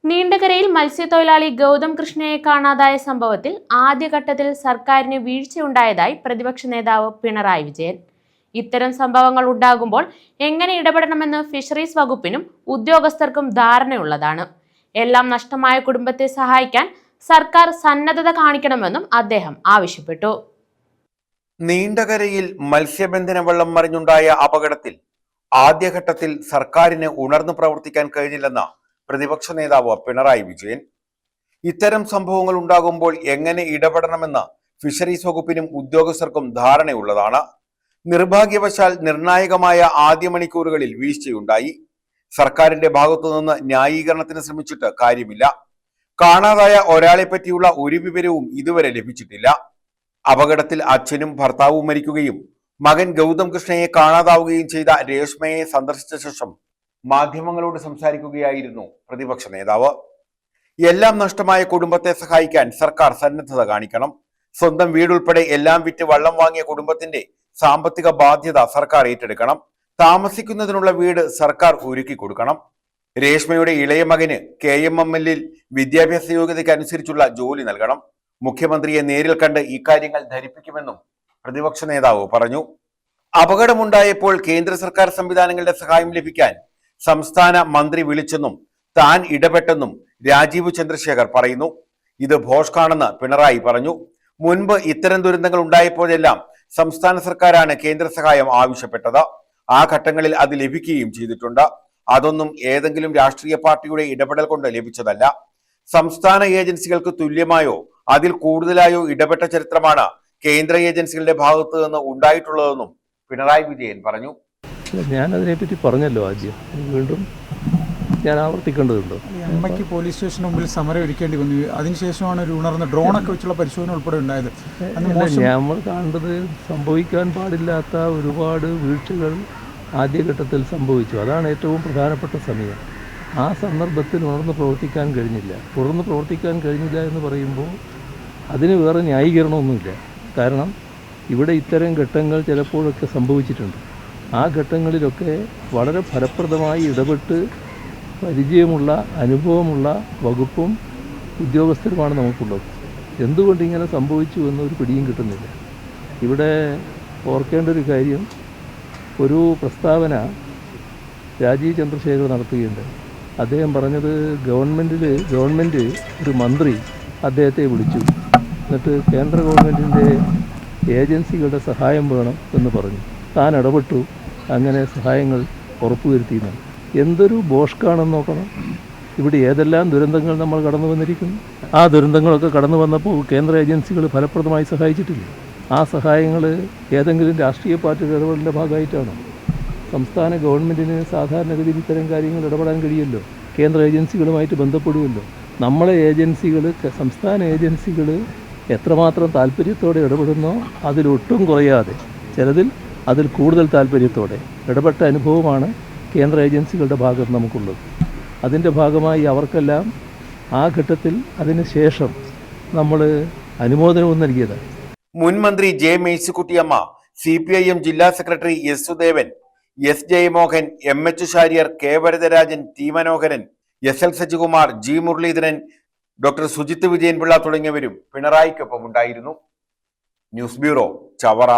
നീണ്ടകരയിൽ മത്സ്യത്തൊഴിലാളി ഗൗതം കൃഷ്ണയെ കാണാതായ സംഭവത്തിൽ ആദ്യഘട്ടത്തിൽ സർക്കാരിന് വീഴ്ചയുണ്ടായതായി പ്രതിപക്ഷ നേതാവ് പിണറായി വിജയൻ. ഇത്തരം സംഭവങ്ങൾ ഉണ്ടാകുമ്പോൾ എങ്ങനെ ഇടപെടണമെന്ന് ഫിഷറീസ് വകുപ്പിനും ഉദ്യോഗസ്ഥർക്കും ധാരണയുള്ളതാണ്. എല്ലാം നഷ്ടമായ കുടുംബത്തെ സഹായിക്കാൻ സർക്കാർ സന്നദ്ധത കാണിക്കണമെന്നും അദ്ദേഹം ആവശ്യപ്പെട്ടു. നീണ്ടകരയിൽ മത്സ്യബന്ധന വള്ളം മറിഞ്ഞുണ്ടായ അപകടത്തിൽ ആദ്യഘട്ടത്തിൽ സർക്കാരിന് ഉണർന്നു പ്രവർത്തിക്കാൻ കഴിഞ്ഞില്ലെന്ന പ്രതിപക്ഷ നേതാവ് പിണറായി വിജയൻ. ഇത്തരം സംഭവങ്ങൾ ഉണ്ടാകുമ്പോൾ എങ്ങനെ ഇടപെടണമെന്ന് ഫിഷറീസ് വകുപ്പിനും ഉദ്യോഗസ്ഥർക്കും ധാരണയുള്ളതാണ്. നിർഭാഗ്യവശാൽ നിർണായകമായ ആദ്യ മണിക്കൂറുകളിൽ വീഴ്ചയുണ്ടായി. സർക്കാരിന്റെ ഭാഗത്തുനിന്ന് ന്യായീകരണത്തിന് ശ്രമിച്ചിട്ട് കാര്യമില്ല. കാണാതായ ഒരാളെ പറ്റിയുള്ള ഒരു വിവരവും ഇതുവരെ ലഭിച്ചിട്ടില്ല. അപകടത്തിൽ അച്ഛനും ഭർത്താവും മരിക്കുകയും മകൻ ഗൗതം കൃഷ്ണയെ കാണാതാവുകയും ചെയ്ത രേഷ്മയെ സന്ദർശിച്ച ശേഷം മാധ്യമങ്ങളോട് സംസാരിക്കുകയായിരുന്നു പ്രതിപക്ഷ നേതാവ്. എല്ലാം നഷ്ടമായ കുടുംബത്തെ സഹായിക്കാൻ സർക്കാർ സന്നദ്ധത കാണിക്കണം. സ്വന്തം വീടുൾപ്പെടെ എല്ലാം വിറ്റ് വള്ളം വാങ്ങിയ കുടുംബത്തിന്റെ സാമ്പത്തിക ബാധ്യത സർക്കാർ ഏറ്റെടുക്കണം. താമസിക്കുന്നതിനുള്ള വീട് സർക്കാർ ഒരുക്കി കൊടുക്കണം. രേഷ്മയുടെ ഇളയ മകന് KMML വിദ്യാഭ്യാസ യോഗ്യതയ്ക്ക് അനുസരിച്ചുള്ള ജോലി നൽകണം. മുഖ്യമന്ത്രിയെ നേരിൽ കണ്ട് ഇക്കാര്യങ്ങൾ ധരിപ്പിക്കുമെന്നും പ്രതിപക്ഷ നേതാവ് പറഞ്ഞു. അപകടമുണ്ടായപ്പോൾ കേന്ദ്ര സർക്കാർ സംവിധാനങ്ങളുടെ സഹായം ലഭിക്കാൻ സംസ്ഥാന മന്ത്രി വിളിച്ചെന്നും താൻ ഇടപെട്ടെന്നും രാജീവ് ചന്ദ്രശേഖർ പറയുന്നു. ഇത് ഭോഷ്കാണെന്ന് പിണറായി പറഞ്ഞു. മുൻപ് ഇത്തരം ദുരന്തങ്ങൾ ഉണ്ടായപ്പോഴെല്ലാം സംസ്ഥാന സർക്കാരാണ് കേന്ദ്ര സഹായം ആവശ്യപ്പെട്ടത്. ആ ഘട്ടങ്ങളിൽ അത് ലഭിക്കുകയും ചെയ്തിട്ടുണ്ട്. അതൊന്നും ഏതെങ്കിലും രാഷ്ട്രീയ പാർട്ടിയുടെ ഇടപെടൽ കൊണ്ട് ലഭിച്ചതല്ല. സംസ്ഥാന ഏജൻസികൾക്ക് തുല്യമായോ അതിൽ കൂടുതലായോ ഇടപെട്ട ചരിത്രമാണ് കേന്ദ്ര ഏജൻസികളുടെ ഭാഗത്ത് നിന്ന് ഉണ്ടായിട്ടുള്ളതെന്നും പിണറായി വിജയൻ പറഞ്ഞു. ഞാൻ അതിനെപ്പറ്റി പറഞ്ഞല്ലോ ആദ്യം, വീണ്ടും ഞാൻ ആവർത്തിക്കേണ്ടതുണ്ടോ? അമ്മയ്ക്ക് പോലീസ് സ്റ്റേഷന് മുമ്പിൽ സമരം ഒരുക്കേണ്ടി വന്നു. അതിനുശേഷമാണ് ഒരു ഉണർന്ന ഡ്രോണൊക്കെ വെച്ചുള്ള പരിശോധന ഉൾപ്പെടെ ഉണ്ടായത്. നമ്മൾ കണ്ടത് സംഭവിക്കാൻ പാടില്ലാത്ത ഒരുപാട് വീഴ്ചകൾ ആദ്യഘട്ടത്തിൽ സംഭവിച്ചു. അതാണ് ഏറ്റവും പ്രധാനപ്പെട്ട സമയം. ആ സന്ദർഭത്തിൽ ഉണർന്ന് പ്രവർത്തിക്കാൻ കഴിഞ്ഞില്ല. തുടർന്ന് പ്രവർത്തിക്കാൻ കഴിഞ്ഞില്ല എന്ന് പറയുമ്പോൾ അതിന് വേറെ ന്യായീകരണമൊന്നുമില്ല. കാരണം ഇവിടെ ഇത്തരം ഘട്ടങ്ങൾ ചിലപ്പോഴൊക്കെ സംഭവിച്ചിട്ടുണ്ട്. ആ ഘട്ടങ്ങളിലൊക്കെ വളരെ ഫലപ്രദമായി ഇടപെട്ട് പരിചയമുള്ള അനുഭവമുള്ള വകുപ്പും ഉദ്യോഗസ്ഥരുമാണ് നമുക്കുള്ളത്. എന്തുകൊണ്ട് ഇങ്ങനെ സംഭവിച്ചു എന്നൊരു പിടിയും കിട്ടുന്നില്ല. ഇവിടെ ഓർക്കേണ്ട ഒരു കാര്യം, ഒരു പ്രസ്താവന രാജീവ് ചന്ദ്രശേഖർ നടത്തുകയുണ്ട്. അദ്ദേഹം പറഞ്ഞത് ഗവൺമെൻറ് ഒരു മന്ത്രി അദ്ദേഹത്തെ വിളിച്ചു, എന്നിട്ട് കേന്ദ്ര ഗവൺമെൻറ്റിൻ്റെ ഏജൻസികളുടെ സഹായം വേണം എന്ന് പറഞ്ഞു. താൻ ഇടപെട്ടു, അങ്ങനെ സഹായങ്ങൾ ഉറപ്പുവരുത്തിയെന്നാണ്. എന്തൊരു ബോഷ്കാണെന്ന് നോക്കണം. ഇവിടെ ഏതെല്ലാം ദുരന്തങ്ങൾ നമ്മൾ കടന്നു വന്നിരിക്കുന്നു. ആ ദുരന്തങ്ങളൊക്കെ കടന്നു വന്നപ്പോൾ കേന്ദ്ര ഏജൻസികൾ ഫലപ്രദമായി സഹായിച്ചിട്ടില്ല. ആ സഹായങ്ങൾ ഏതെങ്കിലും രാഷ്ട്രീയ പാർട്ടിയുടെ ഇടപെടലിൻ്റെ ഭാഗമായിട്ടാണോ? സംസ്ഥാന ഗവൺമെൻറ്റിന് സാധാരണഗതിയിൽ ഇത്തരം കാര്യങ്ങൾ ഇടപെടാൻ കഴിയുമല്ലോ. കേന്ദ്ര ഏജൻസികളുമായിട്ട് ബന്ധപ്പെടുമല്ലോ. നമ്മളെ ഏജൻസികൾ, സംസ്ഥാന ഏജൻസികൾ എത്രമാത്രം താല്പര്യത്തോടെ ഇടപെടുന്നോ അതിലൊട്ടും കുറയാതെ, ചിലതിൽ അതിൽ കൂടുതൽ താല്പര്യത്തോടെ ഇടപെട്ട അനുഭവമാണ് കേന്ദ്ര ഏജൻസികളുടെ ഭാഗത്ത് നമുക്കുള്ളത്. അതിൻ്റെ ഭാഗമായി അവർക്കെല്ലാം ആ ഘട്ടത്തിൽ അതിന് ശേഷം നമ്മൾ അനുമോദനവും നൽകിയതാണ്. മുൻ മന്ത്രി J. മേഴ്സിക്കുട്ടിയമ്മ, CPIM ജില്ലാ secretary S. Sudevan, S. Jayamohan, MH Charrière, K. Varadarajan, T. മനോഹരൻ, SL Sajikumar, G. Muraleedharan, doctor Sujith Vijayan Pillai തുടങ്ങിയവരും പിണറായിക്കൊപ്പം ഉണ്ടായിരുന്നു. News bureau, Chavara.